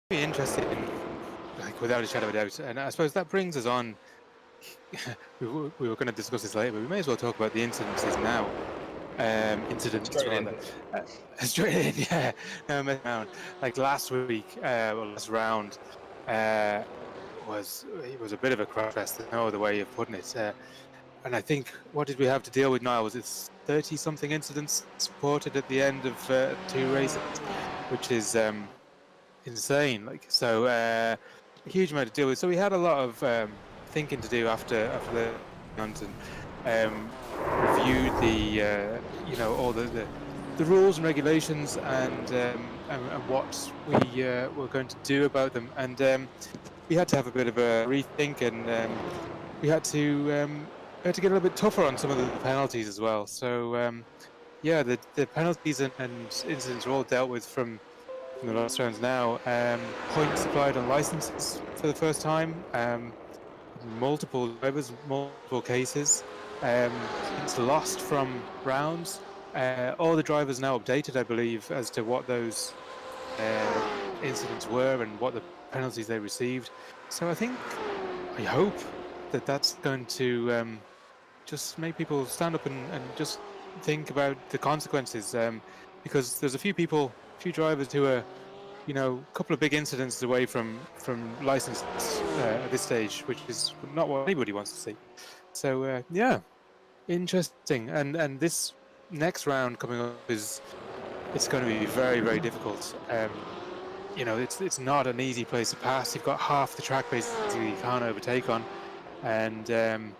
be interesting, like without a shadow of a doubt. And I suppose that brings us on. we were going to discuss this later, but we may as well talk about the incidences now. Incidents Straight rather. Straight in, yeah. No, mess around. Like last week, last round, was a bit of a crash fest. There's no other way of putting it. And I think what did we have to deal with, Niall? Was it 30-something incidents reported at the end of 2 races, which is insane. Like so, a huge amount to deal with. So we had a lot of thinking to do after the round and reviewed the all the rules and regulations and what we were going to do about them. And we had to have a bit of a rethink, and we had to get a little bit tougher on some of the penalties as well. So yeah, the penalties and incidents are all dealt with from the last rounds now. Points applied on licenses for the first time. Multiple drivers, multiple cases. Points lost from rounds. All the drivers now updated, I believe, as to what those incidents were and what the penalties they received. So I hope that that's going to just make people stand up and just think about the consequences. Because there's a few drivers who are, a couple of big incidents away from license at this stage, which is not what anybody wants to see. So yeah, interesting. And this next round coming up it's going to be very, very difficult. It's not an easy place to pass. You've got half the track basically you can't overtake on, and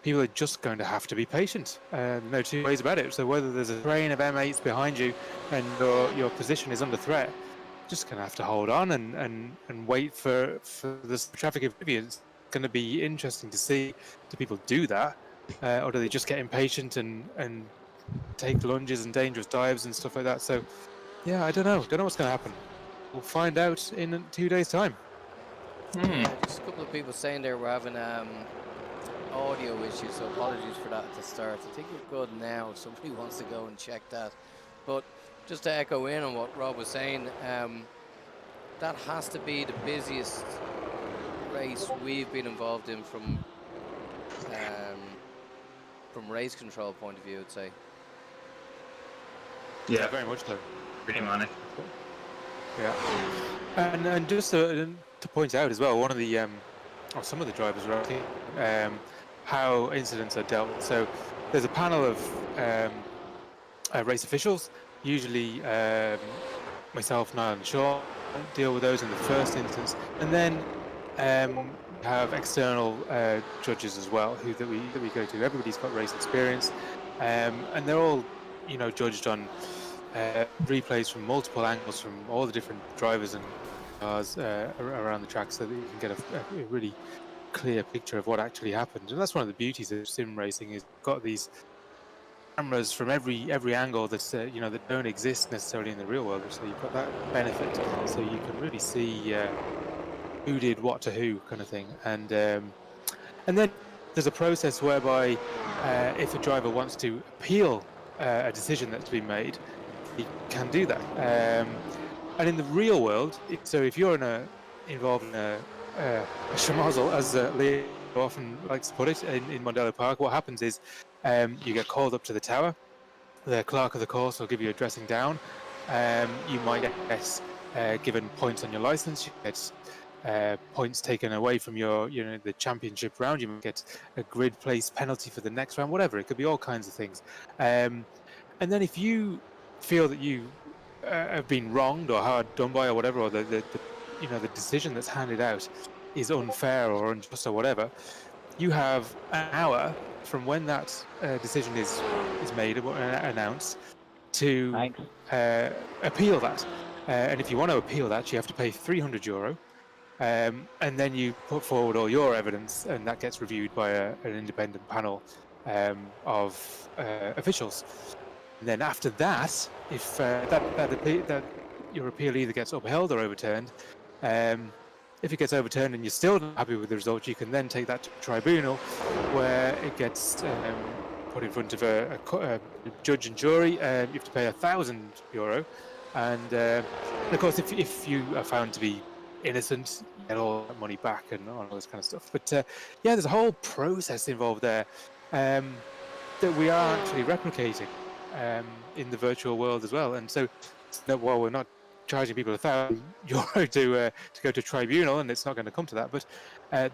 people are just going to have to be patient. No two ways about it. So whether there's a train of M8s behind you and your position is under threat, just going to have to hold on and wait for the traffic in front of you. It's going to be interesting to see, do people do that, or do they just get impatient and take lunges and dangerous dives and stuff like that? So yeah, I don't know what's going to happen. We'll find out in 2 days' time. Just a couple of people saying there we're having audio issues, so apologies for that at the start. I think we're good now if somebody wants to go and check that. But just to echo in on what Rob was saying, that has to be the busiest race we've been involved in from race control point of view, I'd say. Yeah, very much so. Pretty manic. Yeah, and just to point out as well, one of the or some of the drivers are asking how incidents are dealt with. So there's a panel of race officials. Usually myself, Niall and Sean deal with those in the first instance, and then have external judges as well that we go to. Everybody's got race experience, and they're all judged on replays from multiple angles from all the different drivers and cars around the track, so that you can get a really clear picture of what actually happened. And that's one of the beauties of sim racing, is you've got these cameras from every angle that's that don't exist necessarily in the real world, so you've got that benefit, so you can really see who did what to who, kind of thing. And then there's a process whereby if a driver wants to appeal a decision that's been made, he can do that. And in the real world, so if you're involved in a schmozzle, as Leo often likes to put it, in Mondello Park, what happens is you get called up to the tower. The clerk of the course will give you a dressing down. You might get given points on your license. You get points taken away from your, the championship round. You might get a grid place penalty for the next round. Whatever, it could be all kinds of things. And then if you feel that you have been wronged or hard done by or whatever, or the decision that's handed out is unfair or unjust or whatever, you have an hour from when that decision is made or announced to appeal that. And if you want to appeal that, you have to pay €300. And then you put forward all your evidence, and that gets reviewed by an independent panel of officials. And then after that, if that your appeal either gets upheld or overturned, if it gets overturned and you're still not happy with the result, you can then take that to tribunal, where it gets put in front of a judge and jury. You have to pay €1,000, and And of course, if you are found to be innocent, you get all that money back and all this kind of stuff. But yeah, there's a whole process involved there that we are actually replicating in the virtual world as well. And so, while we're not charging people €1,000 to go to tribunal, and it's not going to come to that, but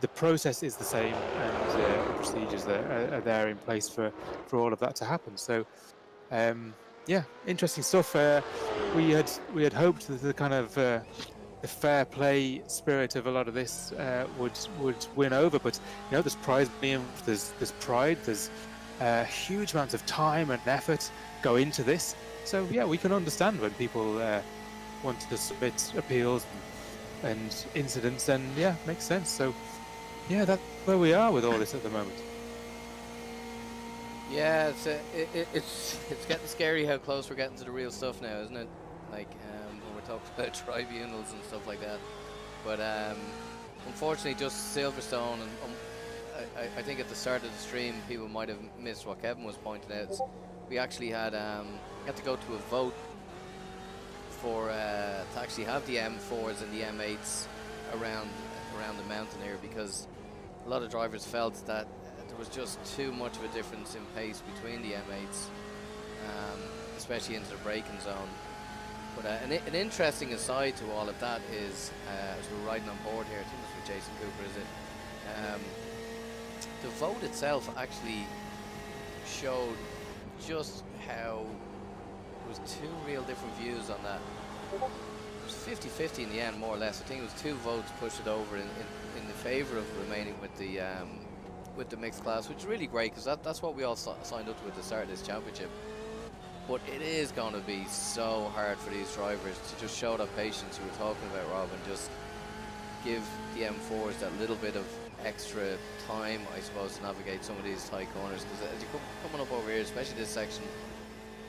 the process is the same, and the procedures that are there in place for all of that to happen. So yeah, interesting stuff. We had hoped that the kind of the fair play spirit of a lot of this would win over, but there's prize money, there's pride, there's huge amounts of time and effort go into this. So yeah, we can understand when people want to submit appeals and incidents, and yeah, makes sense. So yeah, that's where we are with all this at the moment. Yeah, it's getting scary how close we're getting to the real stuff now, isn't it? Like when we're talking about tribunals and stuff like that. But unfortunately, just Silverstone, and I think at the start of the stream, people might have missed what Kevin was pointing out. We actually had to go to a vote for to actually have the M4s and the M8s around the mountain here, because a lot of drivers felt that there was just too much of a difference in pace between the M8s, especially into the braking zone. But an interesting aside to all of that is, as we're riding on board here, I think this was Jason Cooper, is it? The vote itself actually showed just how there was two real different views on that. It was 50-50 in the end, more or less. I think it was 2 votes pushed it over in the favour of remaining with the mixed class, which is really great, because that's what we all signed up to at the start of this championship. But it is going to be so hard for these drivers to just show that patience you were talking about, Rob, and just give the M4s that little bit of extra time, I suppose, to navigate some of these tight corners. Because as you're coming up over here, especially this section,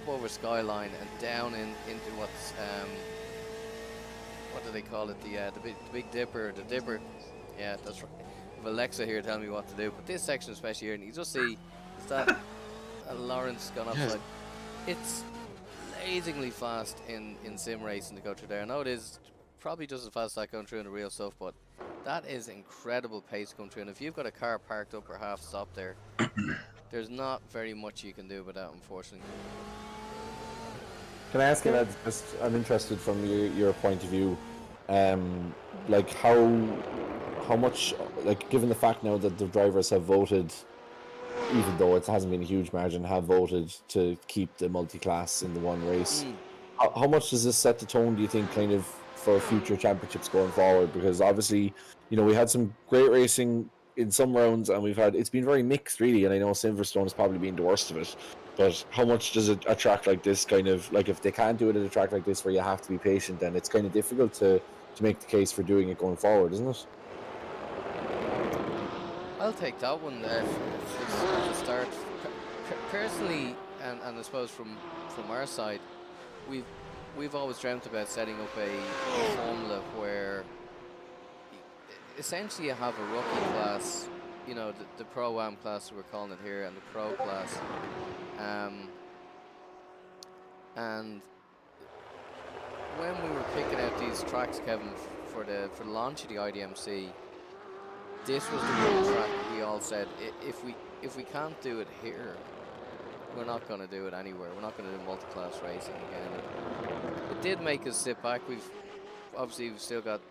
up over Skyline and down into what's what do they call it? The Big Dipper, the Dipper. Yeah, that's right. I have Alexa here telling me what to do. But this section, especially here, and you just see is that Lawrence gone upside. It's blazingly fast in sim racing to go through there. I know it is probably just as fast as that going through in the real stuff, but that is incredible pace to come through. And if you've got a car parked up or half stopped there, there's not very much you can do about that, unfortunately. Can I ask you that? Just, I'm interested from your point of view, like how much, like given the fact now that the drivers have voted, even though it hasn't been a huge margin, have voted to keep the multi-class in the one race. How much does this set the tone, do you think, kind of for future championships going forward? Because obviously, we had some great racing in some rounds, and it's been very mixed, really. And I know Silverstone has probably been the worst of it. But how much does a track like this kind of, like, if they can't do it at a track like this where you have to be patient, then it's kind of difficult to make the case for doing it going forward, isn't it? I'll take that one to start. Personally, and I suppose from our side, we've always dreamt about setting up a formula where essentially you have a rookie class, the Pro-Am class we're calling it here, and the Pro class. And when we were picking out these tracks, Kevin, for the launch of the iDMC, this was the one track we all said, if we can't do it here, we're not going to do it anywhere. We're not going to do multi-class racing again. It did make us sit back. We've still got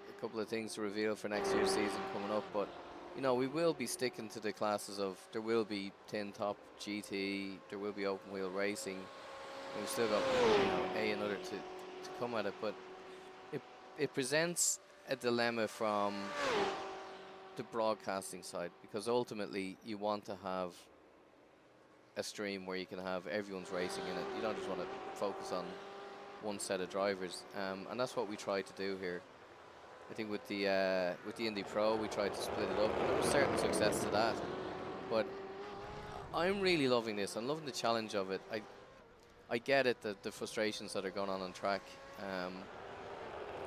a couple of things to reveal for next year's season coming up, but we will be sticking to the classes of, there will be tin top GT, there will be open wheel racing, and we've still got another to come at it. But it presents a dilemma from the broadcasting side, because ultimately you want to have a stream where you can have everyone's racing in it. You don't just want to focus on one set of drivers, and that's what we tried to do here. I think with the Indy Pro, we tried to split it up, and there was certain success to that. But I'm really loving this. I'm loving the challenge of it. I get it, the frustrations that are going on track,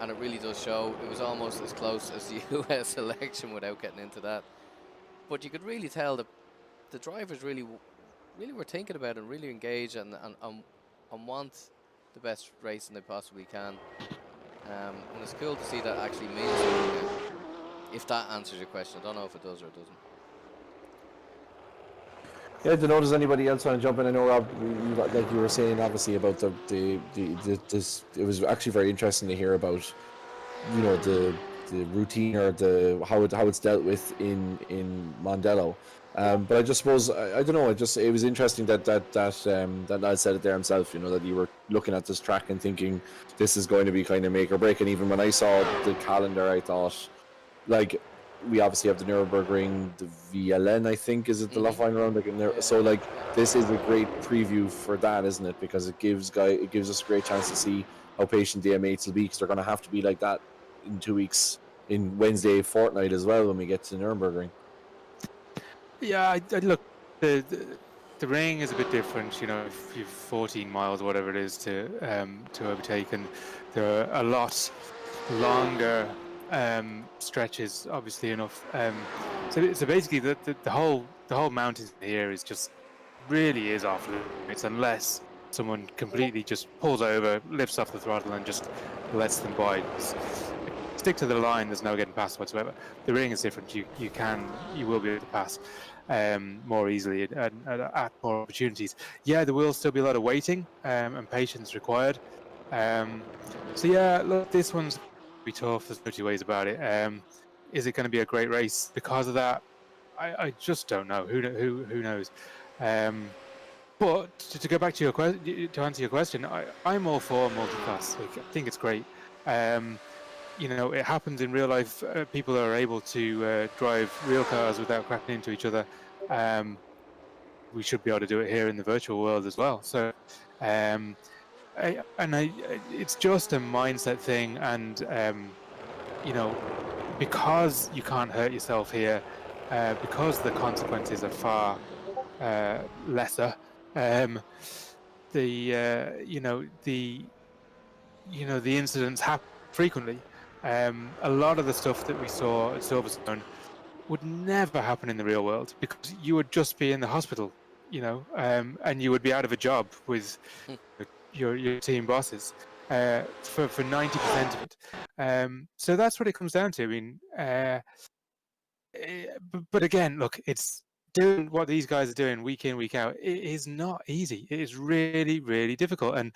and it really does show. It was almost as close as the US election without getting into that. But you could really tell that the drivers really were thinking about it, and really engaged, and want the best racing they possibly can. And it's cool to see that actually means something now. If that answers your question, I don't know if it does or it doesn't. Yeah, I don't know. Does anybody else want to jump in? I know, Rob, like you were saying, obviously about this. It was actually very interesting to hear about, the routine or the how it's dealt with in Mondello. But I just suppose I don't know. It was interesting that Niall said it there himself. That you were looking at this track and thinking this is going to be kind of make or break. And even when I saw the calendar, I thought, like, we obviously have the Nürburgring, the VLN, I think, is it the left line round? Like in there, so like this is a great preview for that, isn't it? Because it gives us a great chance to see how patient the M8s will be, because they're going to have to be like that in 2 weeks, in Wednesday fortnight as well, when we get to Nürburgring. Yeah, I look, the ring is a bit different. If you've 14 miles, whatever it is, to overtake, and there are a lot longer stretches, obviously enough. So basically, the whole mountains here is just really is off limits unless someone completely just pulls over, lifts off the throttle, and just lets them by. Stick to the line. There's no getting past whatsoever. The ring is different. You will be able to pass more easily and at more opportunities. Yeah, there will still be a lot of waiting and patience required. So yeah, look, this one's gonna be tough. There's no two ways about it. Is it going to be a great race because of that? I just don't know. Who knows? But to go back to your question, to answer your question, I'm all for multi-class. Like, I think it's great. It happens in real life. People are able to drive real cars without crashing into each other. We should be able to do it here in the virtual world as well. So, it's just a mindset thing, and because you can't hurt yourself here, because the consequences are far lesser. The incidents happen frequently. A lot of the stuff that we saw at Silverstone would never happen in the real world, because you would just be in the hospital, and you would be out of a job with your team bosses for 90% of it. So that's what it comes down to. I mean, but again, look, it's doing what these guys are doing week in, week out. It is not easy. It is really, really difficult, and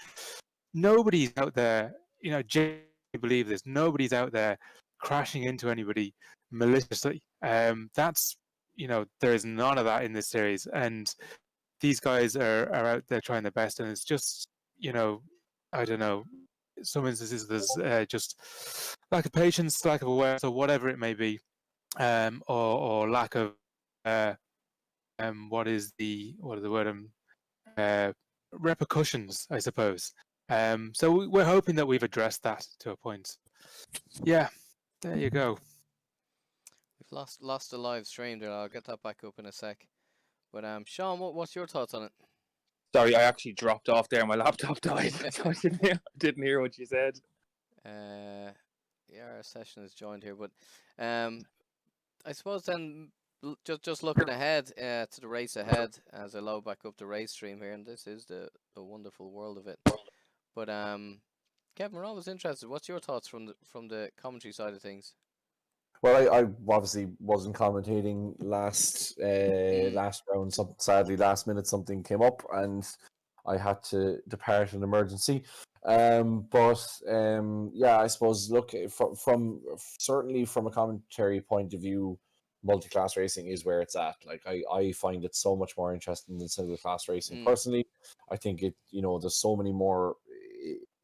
nobody's out there. Genuinely believe this. Nobody's out there crashing into anybody maliciously. That's there is none of that in this series, and these guys are out there trying their best, and it's just I don't know. Some instances there's just lack of patience, lack of awareness, or whatever it may be, or lack of what is the word repercussions, I suppose. So we're hoping that we've addressed that to a point. Yeah, there you go. We've lost the live stream there. I'll get that back up in a sec. But Sean, what's your thoughts on it? Sorry, I actually dropped off there. My laptop died, so I didn't hear what you said. Yeah, our session is joined here, but I suppose then just looking ahead to the race ahead, as I load back up the race stream here, and this is the wonderful world of it. But Kevin, we're always interested. What's your thoughts from the commentary side of things? Well, I obviously wasn't commentating last round. Sadly, last minute something came up and I had to depart in emergency. But yeah, I suppose, look, from certainly from a commentary point of view, multi-class racing is where it's at. Like, I find it so much more interesting than single class racing. Personally, I think there's so many more.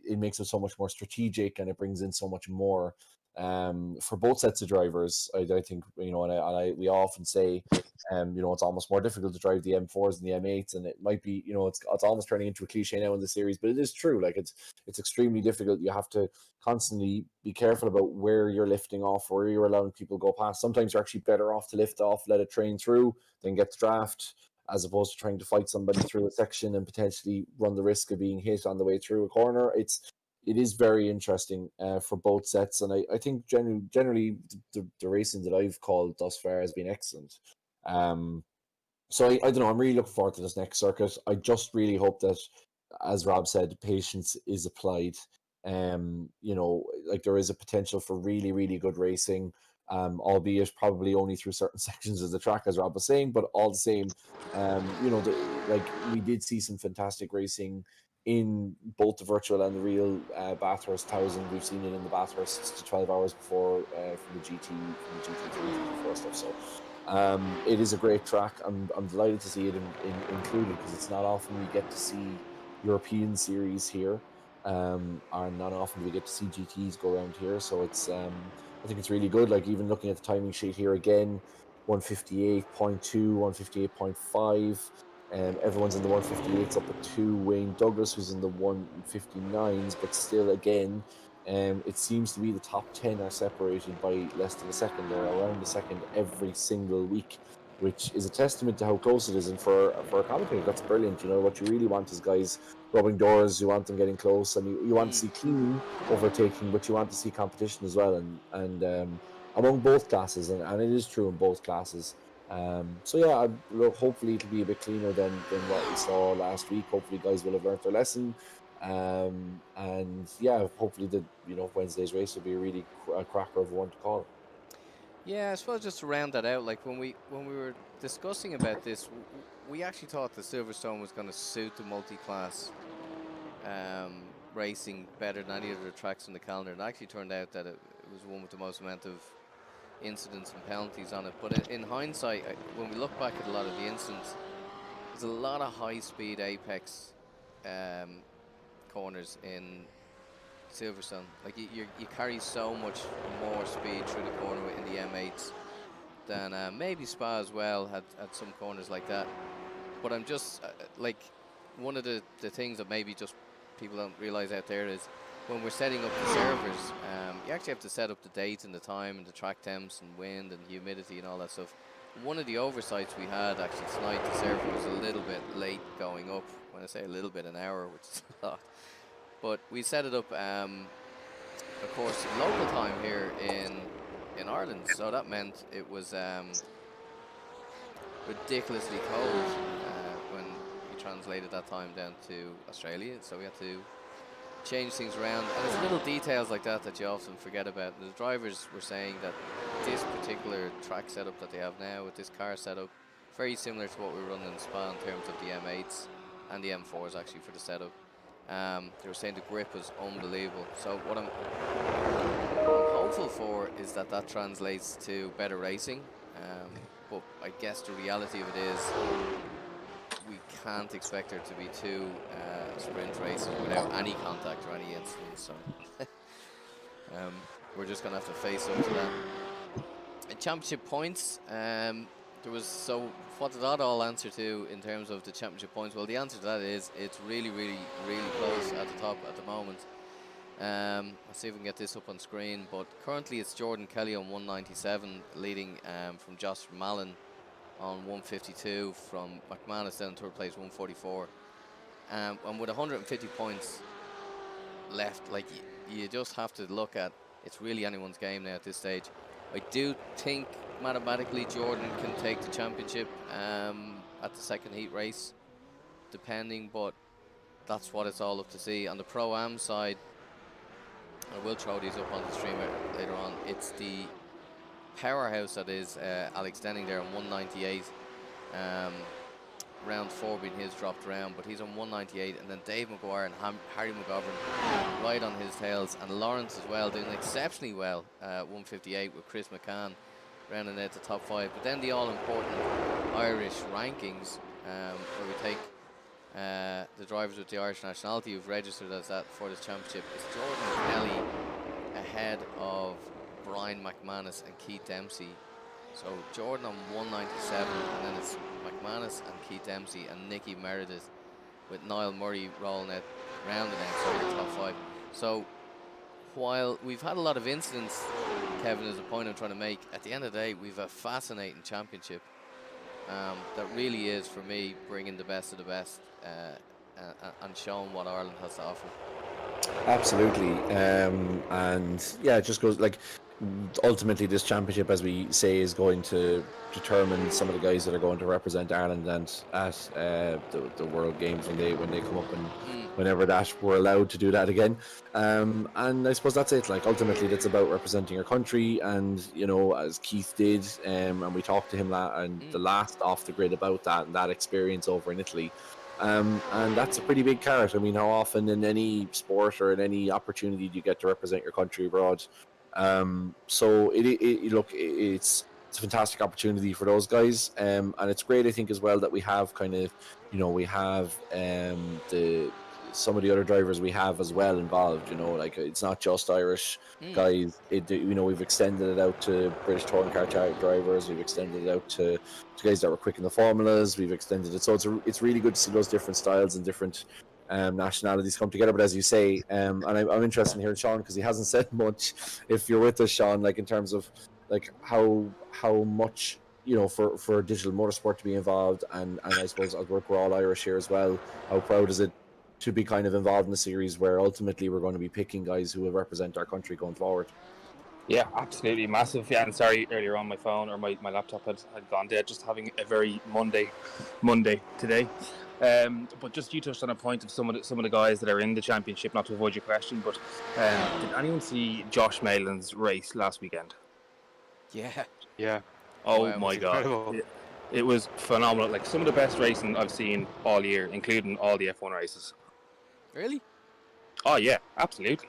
It makes it so much more strategic, and it brings in so much more for both sets of drivers. I think, and we often say, it's almost more difficult to drive the M4s and the M8s, and it might be, it's almost turning into a cliche now in the series, but it is true. Like, it's extremely difficult. You have to constantly be careful about where you're lifting off, where you're allowing people go past. Sometimes you're actually better off to lift off, let it train through, then get the draft, as opposed to trying to fight somebody through a section and potentially run the risk of being hit on the way through a corner. It is very interesting for both sets, and I think generally the racing that I've called thus far has been excellent. So I don't know. I'm really looking forward to this next circuit. I just really hope that as Rob said, patience is applied. You know, like there is a potential for really, really good racing, albeit probably only through certain sections of the track, as Rob was saying. But all the same, you know, like we did see some fantastic racing in both the virtual and the real Bathurst 1000. We've seen it in the Bathurst to 12 hours before from the GT3 GT4 stuff. So it is a great track. I'm delighted to see it included, because it's not often we get to see European series here, and not often do we get to see GTs go around here. So it's I think it's really good. Like, even looking at the timing sheet here again, 158.2, 158.5. Everyone's in the 158s up at 2. Wayne Douglas, who's in the 159s, but still, again, it seems to be the top 10 are separated by less than a second, or around a second, every single week, which is a testament to how close it is. And for a commentator, that's brilliant. You know, what you really want is guys rubbing doors. You want them getting close, and you want to see clean overtaking, but you want to see competition as well, and among both classes, and it is true in both classes. So yeah, look, hopefully it'll be a bit cleaner than what we saw last week. Hopefully guys will have learned their lesson. And yeah, hopefully Wednesday's race will be a really a cracker of one to call. Yeah, I suppose just to round that out, like when we were discussing about this, we actually thought the Silverstone was going to suit the multi-class racing better than any of the tracks on the calendar. And it actually turned out that it was one with the most amount of incidents and penalties on it. But in hindsight, when we look back at a lot of the incidents, there's a lot of high-speed apex corners in Silverstone. Like you carry so much more speed through the corner in the M8s than maybe Spa as well had some corners like that. But I'm just like, one of the things that maybe just people don't realize out there is when we're setting up the servers, you actually have to set up the date and the time and the track temps and wind and humidity and all that stuff. One of the oversights we had actually tonight, the server was a little bit late going up. When I say a little bit, an hour, which is a lot. But we set it up, of course, local time here in Ireland. So that meant it was ridiculously cold when we translated that time down to Australia. So we had to change things around. And there's little details like that that you often forget about. The drivers were saying that this particular track setup that they have now with this car setup, very similar to what we were running in Spa in terms of the M8s and the M4s actually for the setup. They were saying the grip was unbelievable. So what I'm hopeful for is that translates to better racing. But I guess the reality of it is we can't expect there to be 2 sprint races without any contact or any incidents. So we're just going to have to face up to that. In championship points, so what did that all answer to in terms of the championship points? Well, the answer to that is it's really, really, really close at the top at the moment. Let's see if we can get this up on screen. But currently it's Jordan Kelly on 197, leading from Josh Mallon on 152, from McManus down in third place, 144. And with 150 points left, like you just have to look at, it's really anyone's game now at this stage. I do think mathematically Jordan can take the championship at the second heat race, depending, but that's what it's all up to see. On the Pro-Am side, I will throw these up on the stream later on, it's the powerhouse that is Alex Denning there on 198. Round 4 being his dropped round, but he's on 198, and then Dave McGuire and Harry McGovern right on his tails, and Lawrence as well doing exceptionally well 158 with Chris McCann rounding out the top 5. But then the all-important Irish rankings, where we take the drivers with the Irish nationality who've registered as that for this championship, is Jordan Kelly ahead of Brian McManus and Keith Dempsey. So Jordan on 197, and then it's McManus and Keith Dempsey and Nicky Meredith, with Niall Murray rolling out round the next the top 5. So while we've had a lot of incidents, Kevin, is a point I'm trying to make, at the end of the day we've a fascinating championship that really is, for me, bringing the best of the best and showing what Ireland has to offer. Absolutely. And yeah, it just goes like, ultimately this championship, as we say, is going to determine some of the guys that are going to represent Ireland and at the World Games when they come up, and whenever that we're allowed to do that again. And I suppose that's it. Like ultimately, that's about representing your country, and you know, as Keith did, and we talked to him and the last off the grid about that and that experience over in Italy. And that's a pretty big carrot. I mean, how often in any sport or in any opportunity do you get to represent your country abroad? So it's a fantastic opportunity for those guys, and it's great, I think, as well that we have kind of, you know, we have the some of the other drivers we have as well involved. You know, like it's not just Irish guys. You know, we've extended it out to British touring car drivers. We've extended it out to guys that were quick in the formulas. We've extended it, so it's really good to see those different styles and different nationalities come together. But as you say, and I'm interested in hearing Sean, because he hasn't said much. If you're with us, Sean, like in terms of like how much, you know, for digital motorsport to be involved, and I suppose as we're all Irish here as well, how proud is it to be kind of involved in a series where ultimately we're going to be picking guys who will represent our country going forward? Yeah, absolutely massive. Yeah, and sorry, earlier on my phone or my laptop had gone dead. Just having a very Monday today. But just you touched on a point of some of the guys that are in the championship. Not to avoid your question, but did anyone see Josh Malin's race last weekend? Yeah. Oh Wow, my god, incredible. it was phenomenal. Like some of the best racing I've seen all year, including all the F1 races. Really? Oh yeah, absolutely.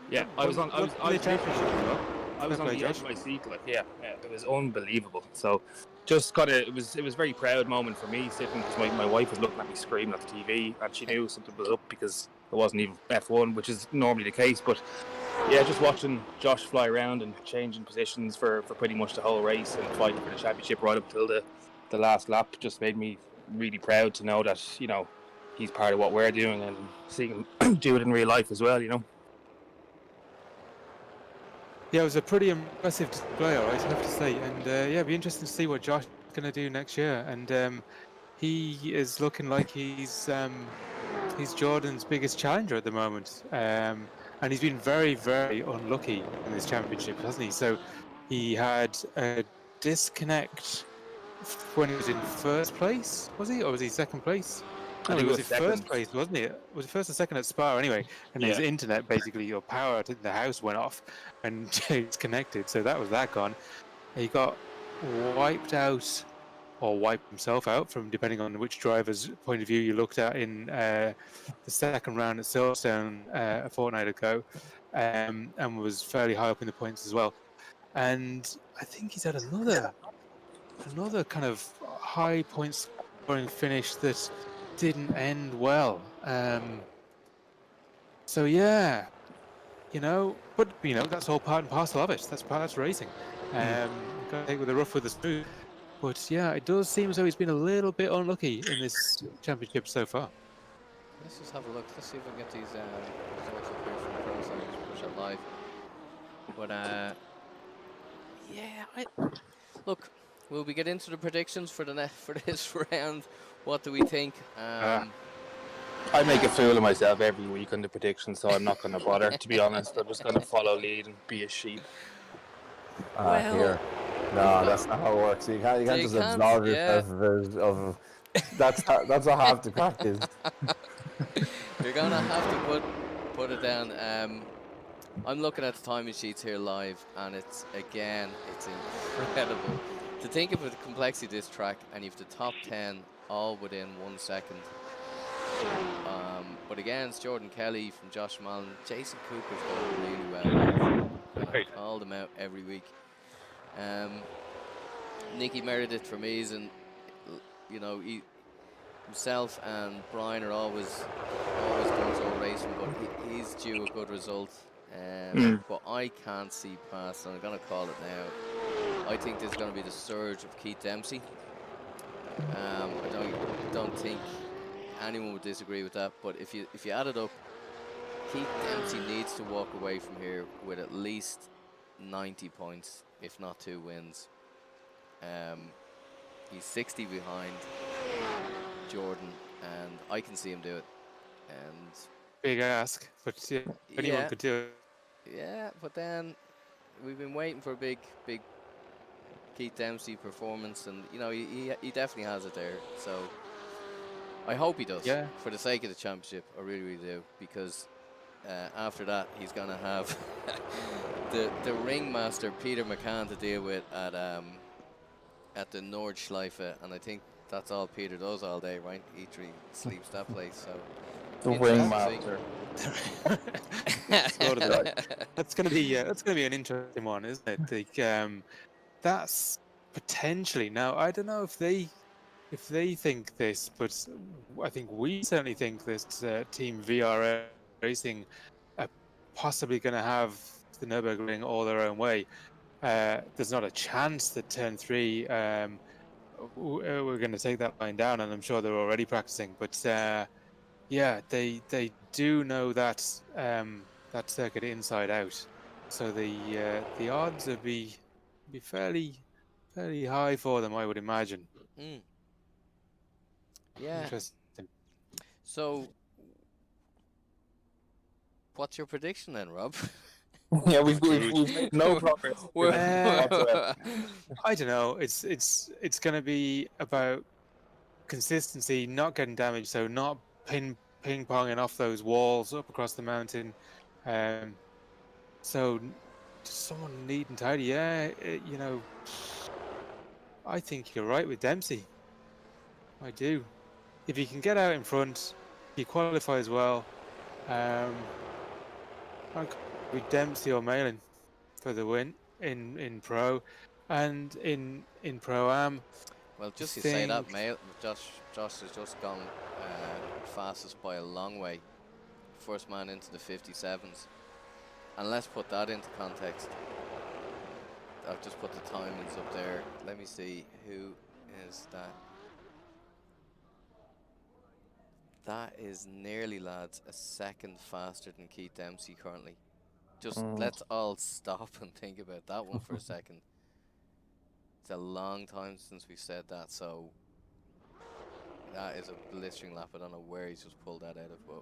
Yeah, I was on the championship as well. I was Fair on play, the edge Josh. of my seat, like it was unbelievable. So, just kind of it was a very proud moment for me sitting, because my wife was looking at me screaming at the TV, and she knew something was up because it wasn't even F1, which is normally the case. But yeah, just watching Josh fly around and changing positions for pretty much the whole race and fighting for the championship right up till the last lap just made me really proud to know that, you know, he's part of what we're doing, and seeing him do it in real life as well, you know. Yeah, it was a pretty impressive display, all right, I have to say. And yeah, it'd be interesting to see what Josh is going to do next year. And he is looking like he's Jordan's biggest challenger at the moment. And he's been very, very unlucky in this championship, hasn't he? So he had a disconnect when he was in first place, was he? Or was he second place? I No, he think it was was in first second. place, wasn't he? Was it first or second at Spa anyway? And his Yeah. internet, basically, your power in the house went off and it's connected. So that was that gone. He got wiped out or wiped himself out, from depending on which driver's point of view you looked at, in the second round at Silverstone a fortnight ago, and was fairly high up in the points as well. And I think he's had another kind of high point scoring finish that didn't end well. So yeah, you know, but you know, that's all part and parcel of it. That's racing. You've got to take with the rough with the smooth. But yeah, it does seem as though he's been a little bit unlucky in this championship so far. Let's just have a look. Let's see if we can get these results up here from the pro side. Just push it live. But yeah, look. Will we get into the predictions for for this round? What do we think? I make a fool of myself every week on the predictions, so I'm not going to bother, to be honest. I'm just going to follow lead and be a sheep. Well, Here. No, that's not how it works. You can't just absolve yourself of that's what half the crack is. You're gonna have to put it down. I'm looking at the timing sheets here live, and it's incredible to think of the complexity of this track, and you've the top 10 all within 1 second. But again, it's Jordan Kelly from Josh Malin. Jason Cooper's going really well. I call them out every week. Nicky Meredith from Eason, you know, himself and Brian are always going to racing, but he's due a good result. But I can't see past, and I'm going to call it now. I think there's going to be the surge of Keith Dempsey. I don't think anyone would disagree with that. But if you add it up, Keith Dempsey needs to walk away from here with at least 90 points, if not 2 wins. He's 60 behind Jordan, and I can see him do it. And big ask, but yeah, anyone could do it. Yeah, but then we've been waiting for a big Keith Dempsey performance, and you know he definitely has it there. So I hope he does. Yeah. For the sake of the championship, I really do, because after that he's gonna have the ringmaster Peter McCann to deal with at the Nordschleife, and I think that's all Peter does all day, right? Eats, sleeps that place. So The ringmaster. Sort of like, that's gonna be an interesting one, isn't it? Like, that's potentially, now I don't know if they think this, but I think we certainly think this team VRA Racing are possibly going to have the Nürburgring all their own way. There's not a chance that turn 3 we're going to take that line down, and I'm sure they're already practicing. But yeah, they do know that that circuit inside out, so the odds would be fairly high for them, I would imagine. Mm. Yeah. Interesting. So, what's your prediction then, Rob? Yeah, we've made no progress. I don't know. It's going to be about consistency, not getting damaged, so not ping ponging off those walls up across the mountain. So someone neat and tidy. Yeah, you know, I think you're right with Dempsey. I do. If he can get out in front, he qualifies well. With Dempsey or Malin for the win in Pro, and in Pro-Am. Well, just to say that, Josh has just gone fastest by a long way. First man into the 57s. And let's put that into context. I've just put the timings up there. Let me see, who is that? That is nearly, lads, a second faster than Keith Dempsey currently. Just let's all stop and think about that one for a second. It's a long time since we've said that, so that is a blistering lap. I don't know where he's just pulled that out of, but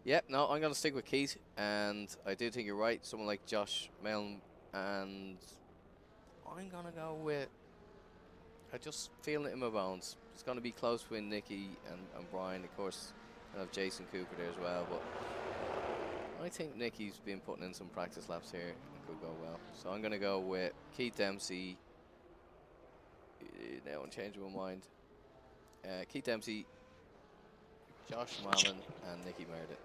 yeah, no, I'm going to stick with Keith, and I do think you're right. Someone like Josh Meln, and I'm going to go with, I just feel it in my bones. It's going to be close between Nicky and Brian. Of course, I have Jason Cooper there as well, but I think Nicky's been putting in some practice laps here and could go well. So I'm going to go with Keith Dempsey. Now I'm changing my mind. Keith Dempsey, Josh Malin, and Nicky Meredith.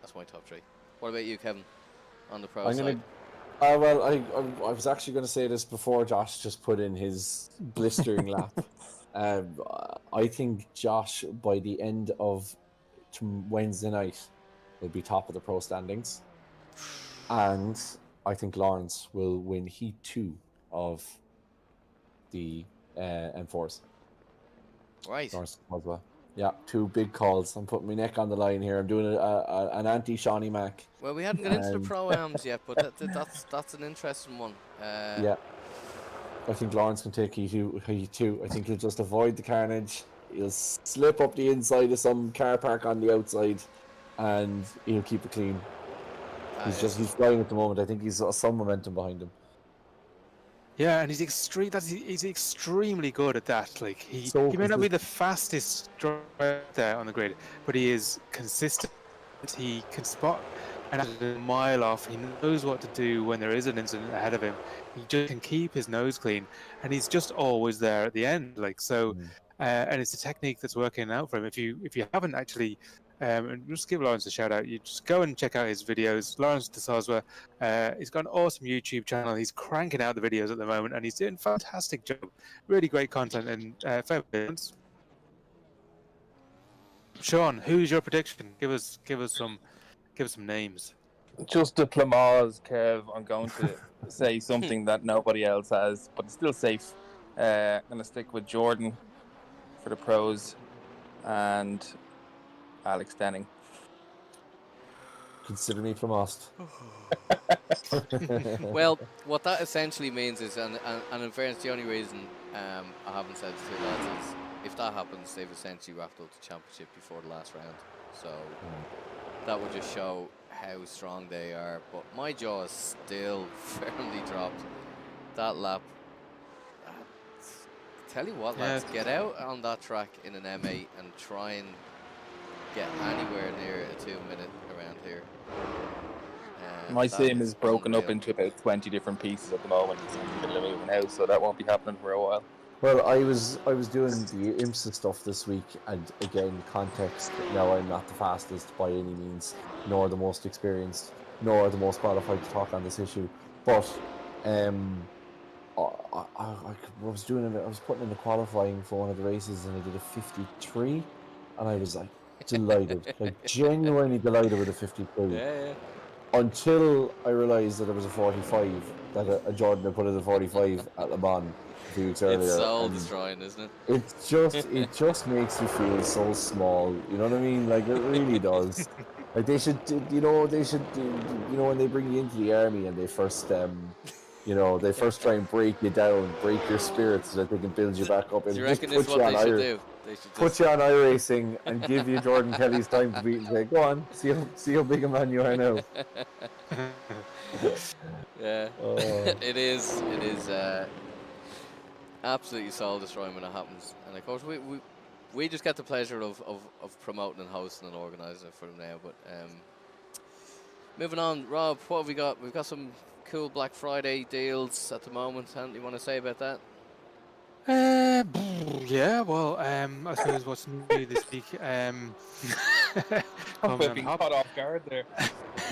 That's my top 3. What about you, Kevin, on the pro side? Well, I was actually going to say this before Josh just put in his blistering lap. I think Josh, by the end of Wednesday night, will be top of the pro standings. And I think Lawrence will win Heat 2 of the M4s. Right. Lawrence as well. Yeah, 2 big calls. I'm putting my neck on the line here. I'm doing an anti-Shawnee Mac. Well, we hadn't got into the Pro-Ams yet, but that's an interesting one. Yeah. I think Lawrence can take Heat 2. I think he'll just avoid the carnage. He'll slip up the inside of some car park on the outside, and he'll keep it clean. He's flying at the moment. I think he's some momentum behind him. Yeah, and he's extremely good at that. Like he may not be the fastest driver there on the grid, but he is consistent. He can spot a mile off. He knows what to do when there is an incident ahead of him. He just can keep his nose clean, and he's just always there at the end. Like so, and it's a technique that's working out for him. If you haven't actually. And just give Lawrence a shout out. You just go and check out his videos. Lawrence de Soswa, he's got an awesome YouTube channel. He's cranking out the videos at the moment, and he's doing a fantastic job. Really great content and fair balance. Sean, who's your prediction? Give us some names. Just a Plymouth, Kev. I'm going to say something that nobody else has, but it's still safe. I'm going to stick with Jordan for the pros, and Alex Denning. Consider me Plymouth. Well, what that essentially means is, and in fairness, the only reason I haven't said it to lads is if that happens, they've essentially wrapped up the championship before the last round. So that would just show how strong they are, but my jaw is still firmly dropped. That lap. Tell you what, lads, get out on that track in an M8 and try and get anywhere near a 2-minute around here. My sim is broken up unreal. into about 20 different pieces at the moment. It's in the middle of moving house, so that won't be happening for a while. Well, I was doing the IMSA stuff this week, and again, context. Now, I'm not the fastest by any means, nor the most experienced, nor the most qualified to talk on this issue. But I was putting in the qualifying for one of the races, and I did a 53, and I was like delighted, like genuinely delighted with a 53. Yeah. Until I realised that there was a 45, that a Jordan had put in a 45 at Le Mans a few weeks earlier. It's soul and destroying, isn't it? it just makes you feel so small. You know what I mean? Like, it really does. Like, they should, when they bring you into the army and they first, they first try and break you down, break your spirits so that they can build you back up. Do And you just reckon this is what they should do? They should put you on iRacing and give you Jordan Kelly's time to beat and say, go on, see how big a man you are now. Yeah. Oh. It is absolutely soul destroying when it happens. And of course we just get the pleasure of promoting and hosting and organising it for them now. But moving on, Rob, what have we got? We've got some cool Black Friday deals at the moment. Anything you want to say about that? Yeah, well, I suppose what's new this week. I've been caught off guard there.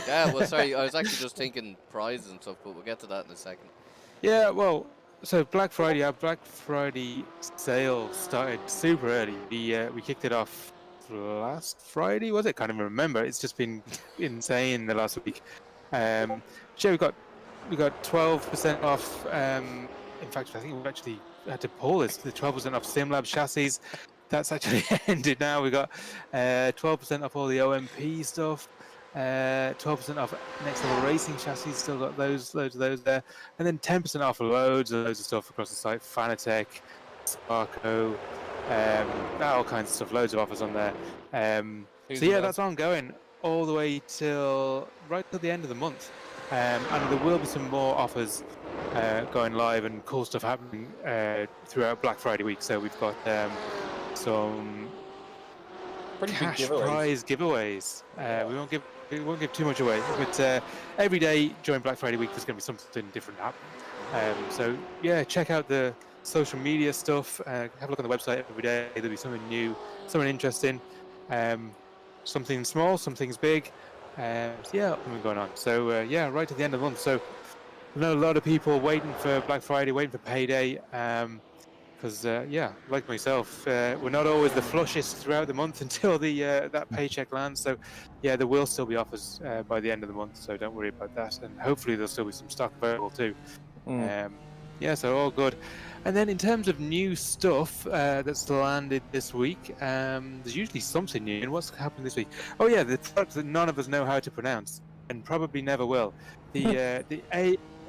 Yeah, well, sorry, I was actually just thinking prizes and stuff, but we'll get to that in a second. Yeah, well, so Black Friday, our Black Friday sale started super early. We kicked it off last Friday, was it? Can't even remember. It's just been insane the last week. We got 12% off. In fact, I think we actually had to pull this. The 12% off SimLab chassis. That's actually ended now. We got 12% off all the OMP stuff. 12% off Next Level Racing chassis. Still got loads of those there. And then 10% off loads of stuff across the site. Fanatec, Sparco, all kinds of stuff. Loads of offers on there. So yeah, that's ongoing all the way right till the end of the month. And there will be some more offers going live and cool stuff happening throughout Black Friday week. So we've got some Pretty cash big giveaways. prize giveaways. We won't give too much away, but every day during Black Friday week there's going to be something different happening. So yeah, check out the social media stuff. Have a look on the website every day. There'll be something new, something interesting, something small, something's big. Something going on. So yeah, right to the end of the month. So I know a lot of people waiting for Black Friday, waiting for payday. Because like myself, we're not always the flushest throughout the month until that paycheck lands. So yeah, there will still be offers by the end of the month. So don't worry about that. And hopefully there'll still be some stock available too. So all good. And then in terms of new stuff that's landed this week, there's usually something new. And what's happened this week? Oh yeah, the product that none of us know how to pronounce and probably never will. The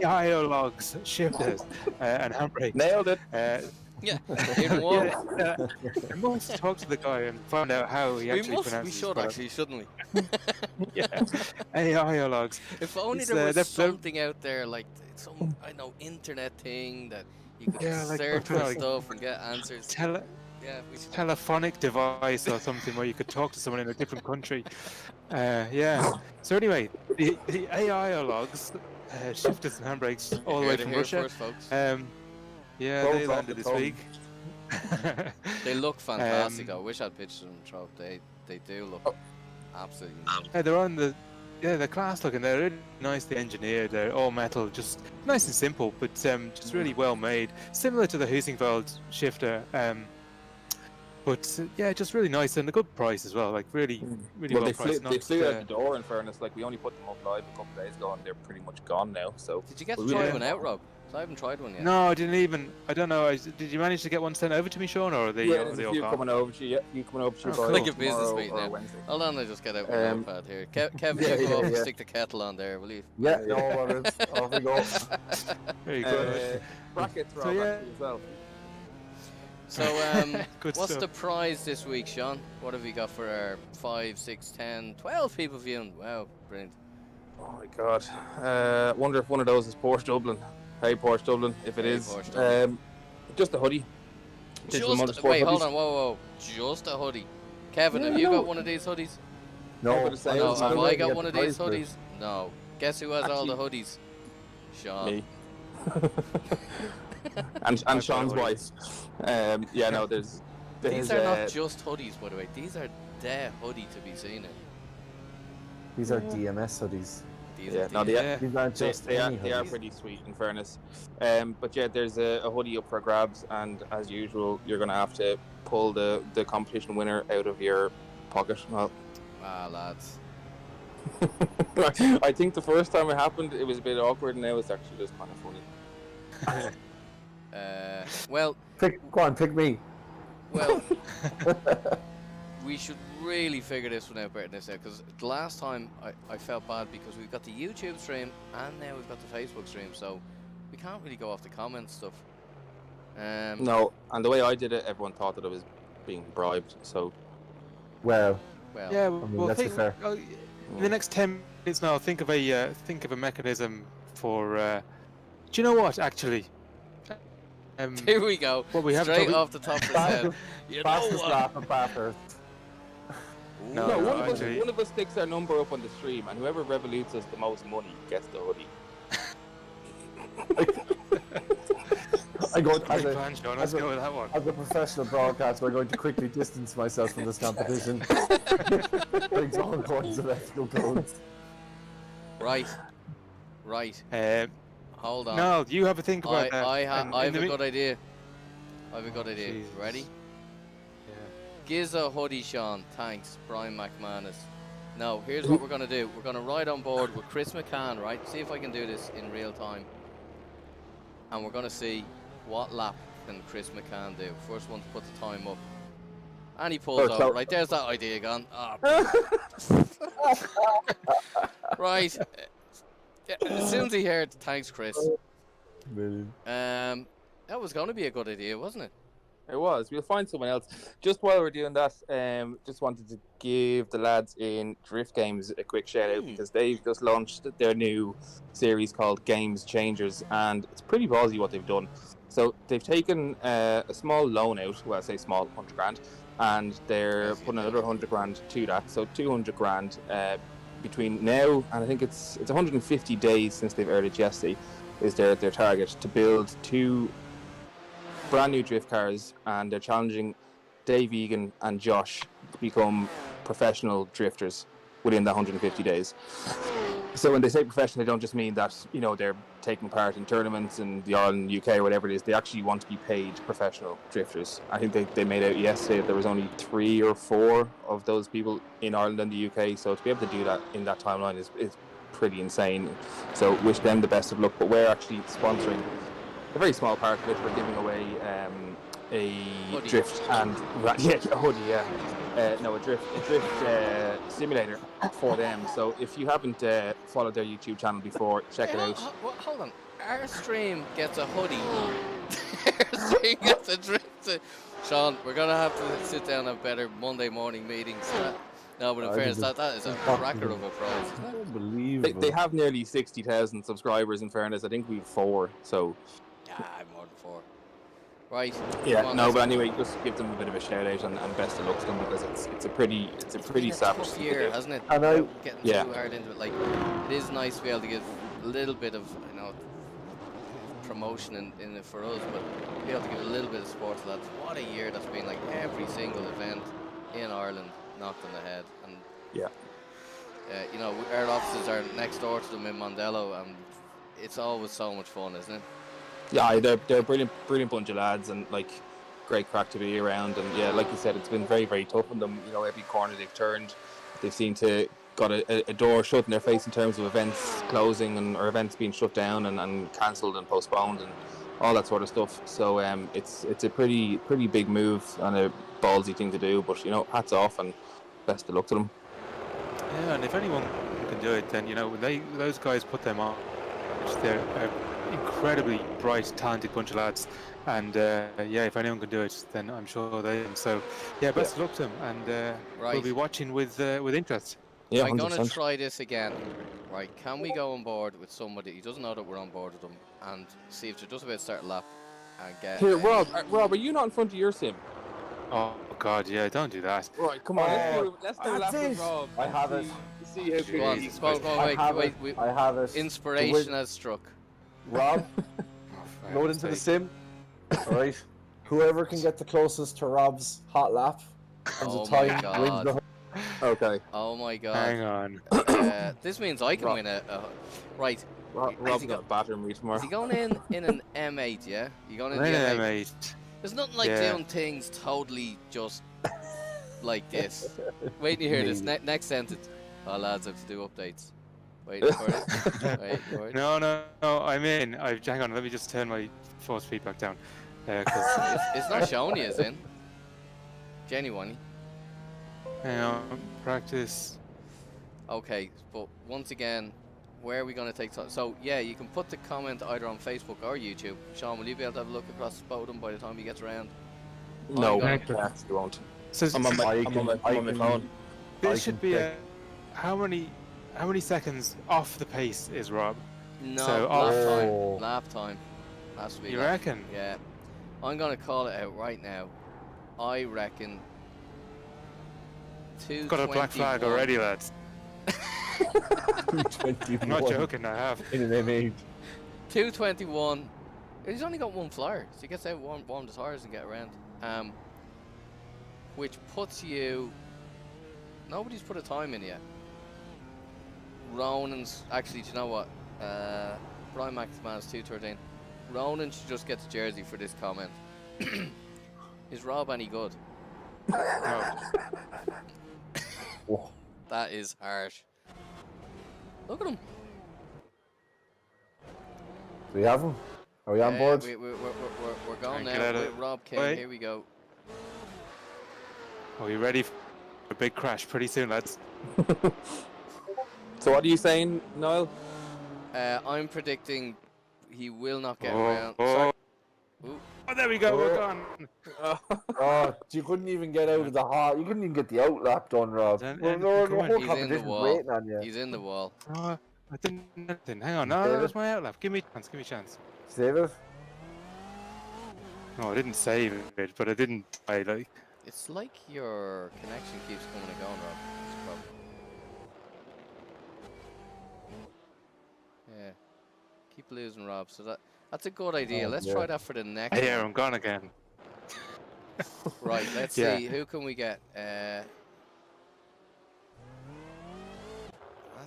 AIO logs, shifters, and handbrakes. Nailed it. Yeah, even one. I must talk to the guy and find out how he actually pronounces. We should actually, shouldn't we? Yeah, AIO logs. If only there was something out there like some internet thing that you could search for stuff and get answers. Telephonic device or something where you could talk to someone in a different country. So anyway, the AIO logs, shifters and handbrakes, all the way from Russia. First, folks. They landed this week. They look fantastic. I wish I'd pictured them, Trop. They do look absolutely amazing. They're class looking. They're really nicely engineered. They're all metal, just nice and simple, but just really well made. Similar to the Husingfeld shifter, but just really nice and a good price as well. Like really well priced. They flew out the door. In fairness, like we only put them up live a couple of days ago, and they're pretty much gone now. So did you get to try one out, Rob? I haven't tried one yet. No, I didn't even. I don't know. Did you manage to get one sent over to me, Sean, or are they? There's a few coming over to you. You coming over to you by like a business meeting now. Wednesday. Hold on, I just get out my notepad here. Kevin, go off and stick the kettle on there, will you? Yeah, no worries. Off we go. Very good. Brackets, Rob, as well. So, what's the prize this week, Sean? What have we got for our 5, 6, 10, 12 people viewing? Wow, brilliant. Oh my god. Wonder if one of those is Porsche Dublin. Hey Porsche Dublin, if it Hey, is. Porsche Dublin. Just a hoodie. Digital Just Motorsport wait, hoodies. hold on, whoa. Just a hoodie. Kevin, have you got one of these hoodies? No, I'm gonna say No, it's have not I ready got at one the of these price hoodies? No. Guess who has all the hoodies? Sean. Me. I've and got Sean's hoodies. wife. Yeah, no, there's These are not just hoodies, by the way. These are the hoodie to be seen in. These are DMS hoodies. These Yeah, are no, the Yeah. These aren't just they are any hoodies. pretty sweet in fairness. But yeah, there's a hoodie up for grabs, and as usual, you're gonna have to pull the competition winner out of your pocket. Well, lads. I think the first time it happened, it was a bit awkward, and now it's actually just kind of funny. Well, Pick me. well, we should really figure this one out better than this now, because the last time I felt bad because we've got the YouTube stream and now we've got the Facebook stream, so we can't really go off the comments stuff. No, and the way I did it, everyone thought that I was being bribed. So Well, Well, Yeah, mean, well, let's be think, fair. in the next 10 minutes now, think of a mechanism for. Do you know what? Actually, here we go. what we have Straight to- off the top of his head. You know fastest what? lap of Bathurst. No, no, no, one, actually- one of us sticks our number up on the stream, and whoever revolutes us the most money gets the hoodie. I go Great as a, plan, Sean. Let's go with that one. as a professional broadcaster, I'm going to quickly distance myself from this competition. Brings all kinds of ethical codes. Right. Hold on. No, you have a think about that. I and have in the a mi- good idea. I have a good idea. Jesus. Ready? Yeah. Giza hoodie, Sean. Thanks, Brian McManus. No, here's what we're gonna do. We're gonna ride on board with Chris McCann, right? See if I can do this in real time. And we're gonna see what lap can Chris McCann do. First one to put the time up. And he pulls First over. out. Right, there's that idea gone. Ah, right. As soon as he heard, thanks, Chris. That was gonna be a good idea, wasn't it? It was. We'll find someone else. Just while we're doing that, just wanted to give the lads in Drift Games a quick shout out because they've just launched their new series called Games Changers, and it's pretty ballsy what they've done. So they've taken a small loan out, well, I say small, 100 grand, and they're putting another 100 grand to that, so 200 grand between now and I think it's 150 days since they've aired it yesterday is their target to build 2 brand new drift cars, and they're challenging Dave Egan and Josh to become professional drifters within the 150 days. So when they say professional, they don't just mean that, you know, they're taking part in tournaments in the Ireland, UK, or whatever it is. They actually want to be paid professional drifters. I think they made out yesterday that there was only 3 or 4 of those people in Ireland and the UK. So to be able to do that in that timeline is pretty insane. So wish them the best of luck. But we're actually sponsoring a very small part of it. We're giving away a Hoodie. drift and a hoodie, no, a drift simulator for them. So if you haven't followed their YouTube channel before, check it out. Hold on. Our stream gets a hoodie. Our stream gets a drift. Sean, we're gonna have to sit down and have better Monday morning meetings. No, but in fairness, that is a cracker of a prize. Unbelievable. They have nearly 60,000 subscribers. In fairness, I think we've 4. So Yeah, more than 4. Right. yeah, come on, no, let's but go. anyway, just give them a bit of a shout out and best of luck to them because it's a pretty Been a savage tough thing to year, do. hasn't it? I know. Getting Yeah. too hard into it. Like, it is nice to be able to give a little bit of, promotion in it for us, but be able to give a little bit of support to that. What a year that's been! Like every single event in Ireland knocked on the head, and Yeah. Our offices are next door to them in Mondello, and it's always so much fun, isn't it? Yeah, they're a brilliant bunch of lads, and like great crack to be around. And yeah, like you said, it's been very, very tough on them. You know, every corner they've turned, they've seemed to got a door shut in their face in terms of events closing or events being shut down and cancelled and postponed and all that sort of stuff. So it's a pretty big move and a ballsy thing to do. But hats off and best of luck to them. Yeah, and if anyone can do it, then when those guys put them on, they're an incredibly bright, talented bunch of lads. And if anyone can do it, then I'm sure they can. So yeah, best of luck to them, and Right. we'll be watching with interest. Yeah, I'm gonna 100%. try this again. Right, can we go on board with somebody? He doesn't know that we're on board with them, and see if they're just about to start a lap and get. Here, Rob, are you not in front of your sim? Oh God, yeah, don't do that. Right, come on, let's do a lap That's with it. Rob. I have it. See how Go on, quickly. go on, wait. I have it. Inspiration has struck. Rob, Oh, for load heaven's into the sake. sim. Alright. Whoever can get the closest to Rob's hot lap comes Oh a my time wins God. the Okay. Oh my God. Hang on. This means I can Rob. win right. Rob's got a batter me Is tomorrow. he going in an M8? Yeah, you going in I'm the in M8? M8. There's nothing like Yeah. doing things totally just like this. Wait till you hear this next sentence. Oh lads, I have to do updates. Wait for it. Wait for it. No, I'm in. Hang on, let me just turn my force feed back down. 'Cause It's not showing you as in. Genuinely. hang on, practice. Okay, but once again, where are we going to take time? So, yeah, you can put the comment either on Facebook or YouTube. Sean, will you be able to have a look across both of them by the time he gets around? No, I I actually won't. So I'm on my I phone. I this should be check. how many seconds off the pace is Rob? No, So, lap time. Has to be You lap. reckon? Yeah. I'm going to call it out right now. I reckon 2:21. Got a black flag already, lads. 21 I'm not joking, I have. in an M8. 2:21. He's only got one flyer, so he gets out, warm the tires and get around. Which puts you. Nobody's put a time in yet. Ronan's actually. Do you know what? Brian McMahon's 2:13. Ronan should just get the jersey for this comment. Is Rob any good? No. Oh, That is harsh. Look at him. do we have him? Are we on board? We're going Thank you, now Lada. with Rob King. Wait. Here we go. Are you ready for a big crash pretty soon, lads? So what are you saying, Niall? I'm predicting he will not get Oh, around. oh. Sorry. Ooh. Oh, there we go, we're Oh. gone. Oh, you couldn't even get out of the hot. You couldn't even get the outlap done, Rob. Then- Well, and no, come the on. whole He's in the competition's wall. waiting on you. He's in the wall. Oh, I didn't anything. Hang on, no, that was my outlap. Give me a chance. Save it. No, I didn't save it, but I didn't. It's like your connection keeps coming and going, Rob. It's a problem. Yeah. Keep losing, Rob. So that's a good idea. Oh, Let's yeah. try that for the next Here, one. I'm gone again. Right, let's Yeah. see. Who can we get? That's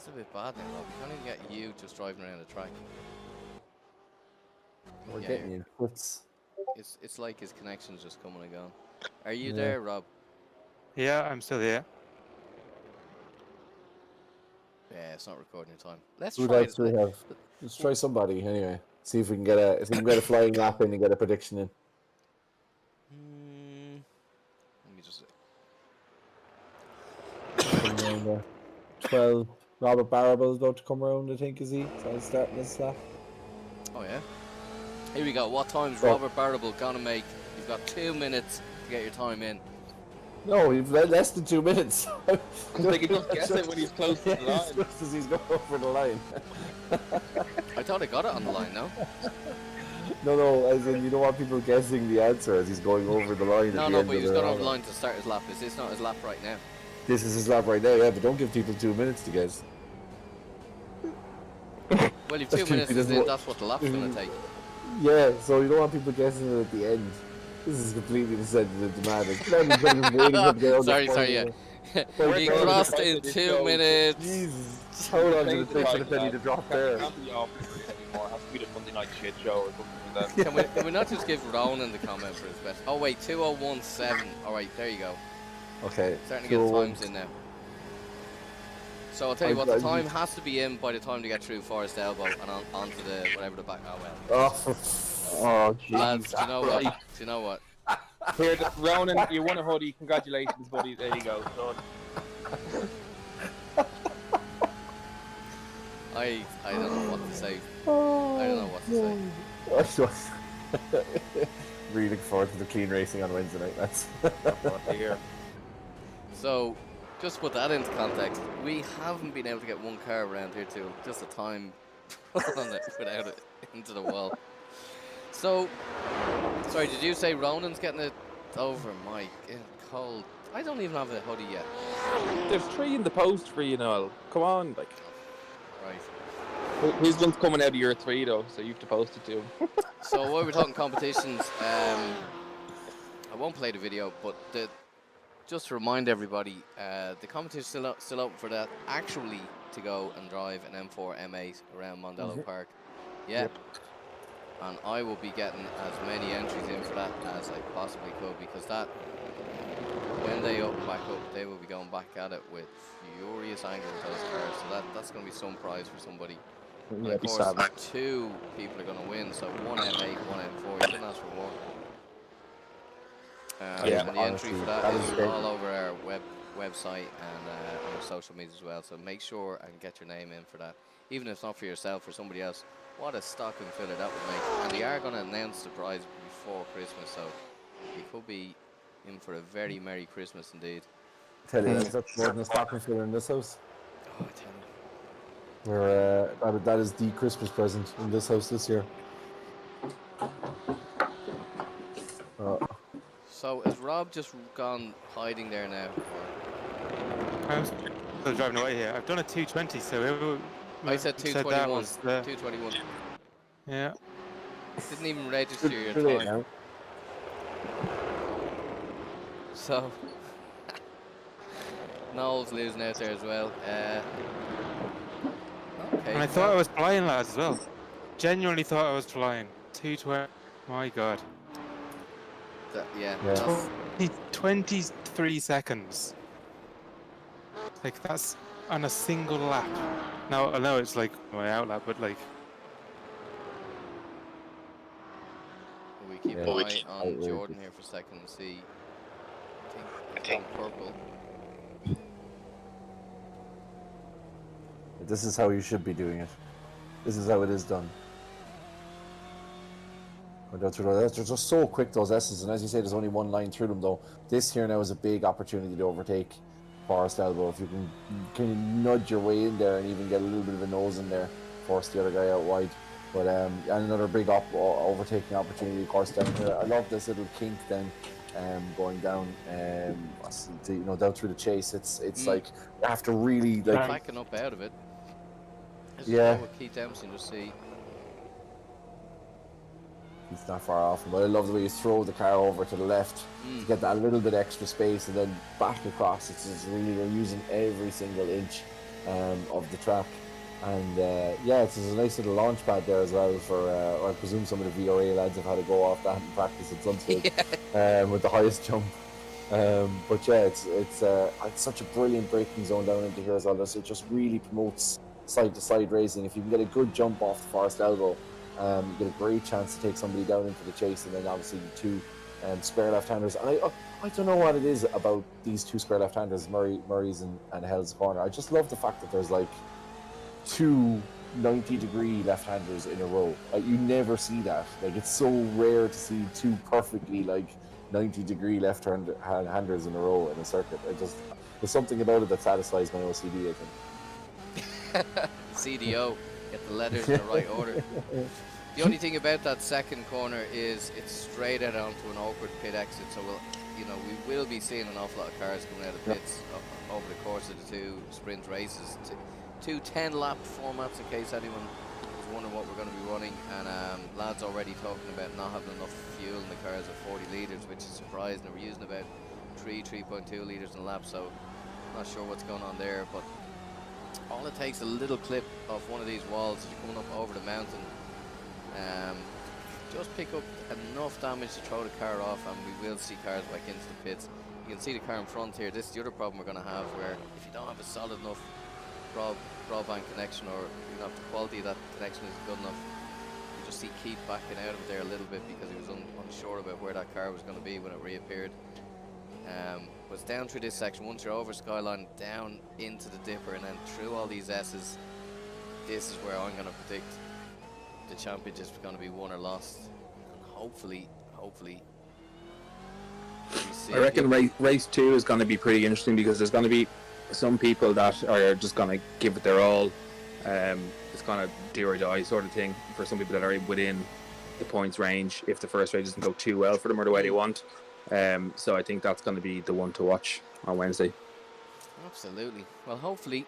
a bit bad now, Rob. We can't even get you just driving around the track. We're Yeah, getting you. It's like his connection's just coming and going. Are you Yeah. there, Rob? Yeah, I'm still here. Yeah, it's not recording your time. Let's Who try else do we it. have? Let's try somebody anyway. See if we can get a flying lap in and get a prediction in. Let me just. Come around there. 12. Robert Barrable is about to come around, I think, is he? So he's starting this lap. Oh yeah. Here we go. What time's Oh. Robert Barrable gonna make? You've got 2 minutes to get your time in. No, you've less than 2 minutes. They can just guess it when he's close to the line. Just as he's going over the line. I thought I got it on the line, no? No, as in you don't want people guessing the answer as he's going over the line. No, at the no, end but of he's the got round. on the line to start his lap. Is this not his lap right now? This is his lap right now, yeah, but don't give people 2 minutes to guess. Well, if That's 2 true, minutes he is doesn't in, wa- that's what the lap's gonna take. Yeah, so you don't want people guessing it at the end. This is completely dematic. Sorry, yeah. He God. crossed in 2 minutes. Jesus. How long did it take for the penny to drop there? Can't be off anymore. It has to be the Monday night shit show or something like that. Can we not just give Ronan the comment for his best? Oh wait, 2017. All right, there you go. Okay. Starting to get the 201. times in now. So I'll tell you what, the time has to be in by the time they get through Forest Elbow and onto the whatever the back. Oh well. Oh, jeez. Lads, do you know what? Do you know what? Here, Ronan, you won a hoodie. Congratulations, buddy. There you go. Done. I don't know what to say. I don't know what to say. Really looking forward to the clean racing on Wednesday night. That's Here. So, just to put that into context, we haven't been able to get one car around here till just a time on it without it into the wall. So, sorry, did you say Ronan's getting it over? My cold. I don't even have a hoodie yet. There's 3 in the post for you, Niall. Come on, like. Right. His one's coming out of your 3 though, so you have to post it to him. So while we're talking competitions, I won't play the video, but just to remind everybody, the competition's still open for that actually to go and drive an M4 M8 around Mondello Park. Yeah. Yep. And I will be getting as many entries in for that as I possibly could, because that, when they open back up, they will be going back at it with furious anger with those cars. So that's going to be some prize for somebody. And of course, 2 people are going to win. So 1 M8, 1 M4. You couldn't ask for more. And the entry for that is all over our website and on our social media as well. So make sure and get your name in for that. Even if it's not for yourself, for somebody else. What a stocking filler that would make. And they are going to announce the prize before Christmas. So you could be in for a very Merry Christmas indeed. Tell you, that's more than a stocking filler in this house. Oh, I tell you. That is the Christmas present in this house this year. So has Rob just gone hiding there now? I'm still driving away here. I've done a 220, so I said 221. 221. Yeah. Didn't even register your Too late time. now. So Niall's losing out there as well. Okay. And I thought I was flying, lads, as well. Genuinely thought I was flying. 220. My God. Yeah. 23 seconds. Like, that's on a single lap. Now, I know it's like my out lap, but like. We keep an eye on Jordan here for a second and see. I think it's on purple. This is how you should be doing it. This is how it is done. They're just so quick, those S's, and as you say, there's only one line through them though. This here now is a big opportunity to overtake Forest Elbow. If you can nudge your way in there and even get a little bit of a nose in there, force the other guy out wide. But and another big overtaking opportunity, of course, down here. I love this little kink then, going down, down through the chase. It's like you have to really like backing up out of it. Yeah. With Keith Dempsey, just see. He's not far off him, but I love the way you throw the car over to the left to get that little bit extra space and then back across. It's just really, you're using every single inch of the track. And it's a nice little launch pad there as well for, I presume some of the VRA lads have had to go off that and practice at some stage with the highest jump. But yeah, it's such a brilliant braking zone down into here as well. It just really promotes side-to-side racing. If you can get a good jump off the Forest Elbow, you get a great chance to take somebody down into the chase, and then obviously the 2 spare left-handers. And I don't know what it is about these 2 spare left-handers, Murray's and Hell's Corner. I just love the fact that there's like 2 90-degree left-handers in a row. Like, you never see that. Like, it's so rare to see 2 perfectly like 90-degree left-handers in a row in a circuit. There's something about it that satisfies my OCD, I think. CDO, get the letters in the right order. The only thing about that second corner is it's straight out onto an awkward pit exit, so we will be seeing an awful lot of cars coming out of pits over the course of the 2 sprint races. 2 10-lap formats, in case anyone was wondering what we're going to be running. And lads already talking about not having enough fuel in the cars of 40 litres, which is surprising. We're using about 3.2 litres in a lap, so not sure what's going on there, but all it takes a little clip of one of these walls as you're coming up over the mountain. Just pick up enough damage to throw the car off, and we will see cars back into the pits. You can see the car in front here. This is the other problem we're going to have, where if you don't have a solid enough broadband connection, or if the quality of that connection is good enough, you just see Keith backing out of it there a little bit because he was unsure about where that car was going to be when it reappeared. Was down through this section. Once you're over Skyline, down into the dipper, and then through all these S's, this is where I'm going to predict the championship is going to be won or lost. And hopefully I reckon race 2 is going to be pretty interesting, because there's going to be some people that are just gonna give it their all. It's kind of do or die sort of thing for some people that are within the points range if the first race doesn't go too well for them or the way they want. So I think that's going to be the one to watch on Wednesday. Absolutely. Well, hopefully,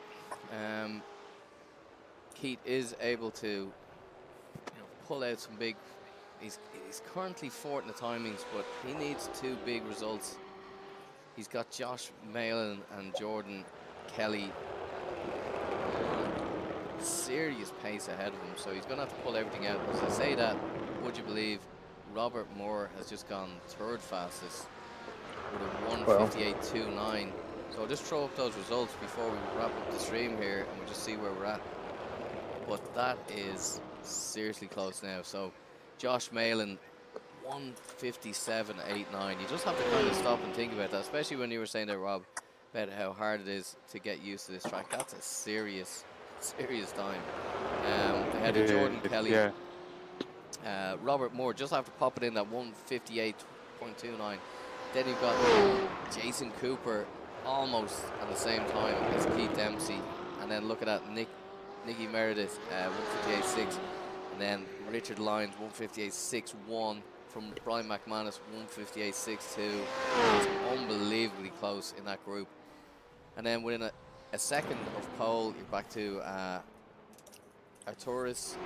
Keith is able to pull out some big. He's currently fourth in the timings, but he needs 2 big results. He's got Josh Malin and Jordan Kelly serious pace ahead of him, so he's going to have to pull everything out. As I say that, would you believe Robert Moore has just gone 3rd fastest with a 1:58.29. So I'll just throw up those results before we wrap up the stream here, and we'll just see where we're at. But that is seriously close now. So Josh Malin, 1:57.89. You just have to kind of stop and think about that, especially when you were saying there, Rob, about how hard it is to get used to this track. That's a serious time. They had a Jordan Kelly. Yeah. Robert Moore just after popping in that 1:58.29. Then you've got Jason Cooper almost at the same time as Keith Dempsey. And then look at that, Nicky Meredith, 1:58.6. And then Richard Lyons, 1:58.61. From Brian McManus, 1:58.62. It's unbelievably close in that group. And then within a second of pole, you're back to Arturis,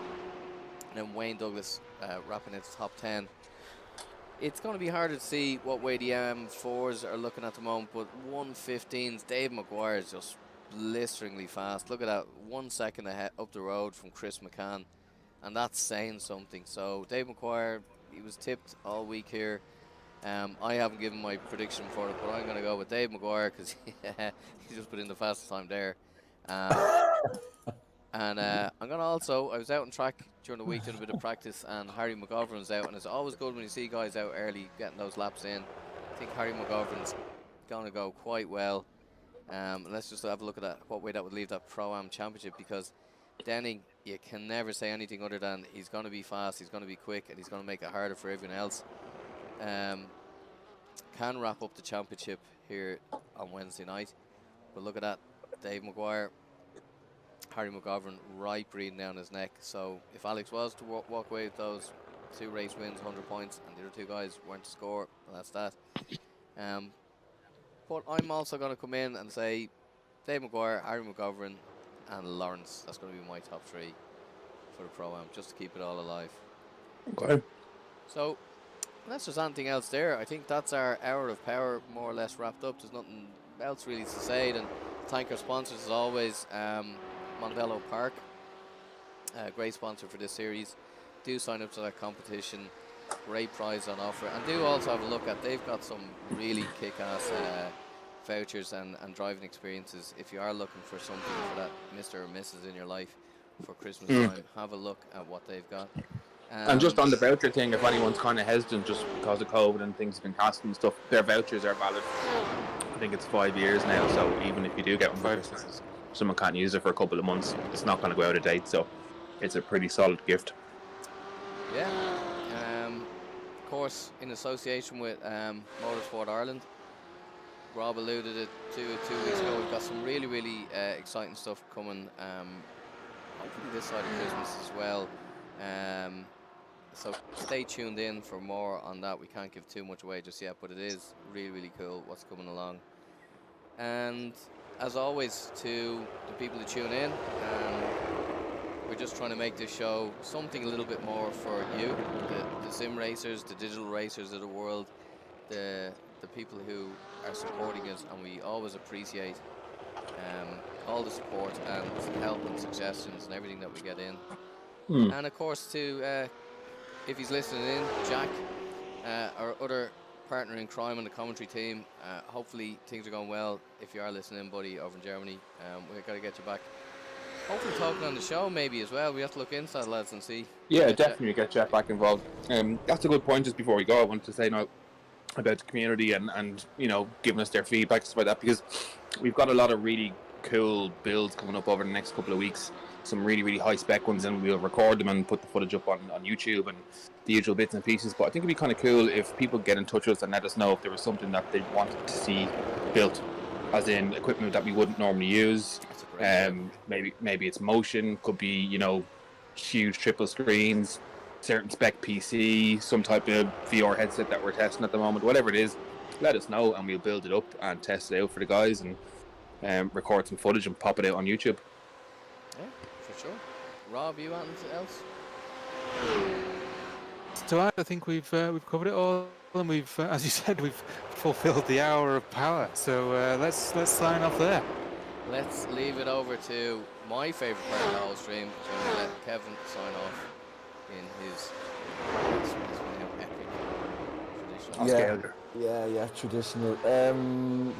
and then Wayne Douglas wrapping into top 10. It's going to be harder to see what way the M4s are looking at the moment, but 1:15's Dave Maguire is just blisteringly fast. Look at that, 1 second ahead up the road from Chris McCann, and that's saying something. So Dave Maguire, he was tipped all week here. I haven't given my prediction for it, but I'm going to go with Dave Maguire because he just put in the fastest time there. And I'm going to also, I was out on track during the week doing a bit of practice, and Harry McGovern's out, and it's always good when you see guys out early getting those laps in. I think Harry McGovern's going to go quite well. Let's just have a look at that, what way that would leave that Pro-Am Championship, because Denning, you can never say anything other than he's going to be fast, he's going to be quick, and he's going to make it harder for everyone else. Can wrap up the championship here on Wednesday night. But look at that, Dave Maguire, Harry McGovern right breathing down his neck. So if Alex was to walk away with those 2 race wins, 100 points, and the other 2 guys weren't to score, well, that's that. But I'm also going to come in and say Dave Maguire, Harry McGovern, and Lawrence. That's going to be my top 3 for the Pro-Am, just to keep it all alive. Okay. So unless there's anything else there, I think that's our hour of power more or less wrapped up. There's nothing else really to say. And thank our sponsors as always, Mondello Park, great sponsor for this series. Do sign up to that competition. Great prize on offer. And do also have a look at, they've got some really kick-ass vouchers and driving experiences. If you are looking for something for that Mr. or Mrs. in your life for Christmas time, have a look at what they've got. And just on the voucher thing, if anyone's kind of hesitant just because of COVID and things have been cancelled and stuff, their vouchers are valid. I think it's 5 years now, so even if you do get one for Christmas, someone can't use it for a couple of months, it's not going to go out of date, so it's a pretty solid gift. Yeah. Of course, in association with Motorsport Ireland, Rob alluded to it 2 weeks ago, we've got some really, really exciting stuff coming, hopefully this side of Christmas as well. So stay tuned in for more on that. We can't give too much away just yet, but it is really, really cool what's coming along. And as always, to the people who tune in, we're just trying to make this show something a little bit more for you, the sim racers, the digital racers of the world, the people who are supporting us, and we always appreciate all the support and help and suggestions and everything that we get in. And of course, to if he's listening in, Jack, our other partner in crime on the commentary team, hopefully things are going well. If you are listening, buddy, over in Germany, we've got to get you back. Hopefully talking on the show maybe as well. We have to look into that, lads, and see. Yeah, definitely get Jeff back involved. That's a good point. Just before we go, I wanted to say now about the community and you know, giving us their feedback about that, because we've got a lot of really cool builds coming up over the next couple of weeks. Some really, really high spec ones, and we'll record them and put the footage up on YouTube and the usual bits and pieces. But I think it'd be kind of cool if people get in touch with us and let us know if there was something that they wanted to see built. as in equipment that we wouldn't normally use. That's a great shout. Maybe it's motion, could be, you know, huge triple screens, certain spec PC, some type of VR headset that we're testing at the moment. Whatever it is, let us know and we'll build it up and test it out for the guys and record some footage and pop it out on YouTube. Yeah, for sure. Rob, you want anything else? To add, I think we've covered it all, and we've, as you said, we've fulfilled the hour of power. So let's sign off there. Let's leave it over to my favourite part of the whole stream. So I'm going to let Kevin sign off in his epic traditional. Yeah, traditional.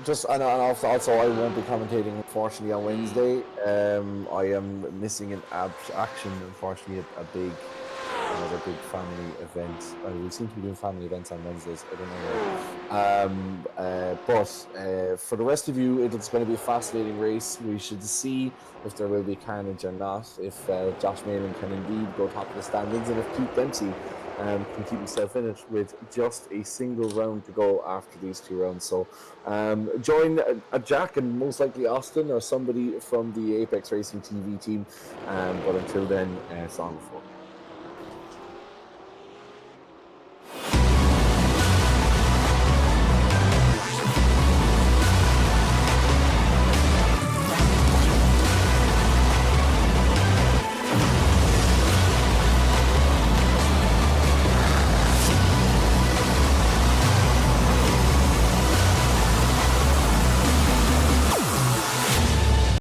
Just and also I won't be commentating unfortunately on Wednesday. I am missing an action, unfortunately, another big family event. We seem to be doing family events on Wednesdays. I don't know. But for the rest of you, it's going to be a fascinating race. We should see if there will be carnage or not. If Josh Malin can indeed go top of the standings, and if Pete Dempsey can keep himself in it with just a single round to go after these 2 rounds. So join Jack and most likely Austin or somebody from the Apex Racing TV team. But until then, song before.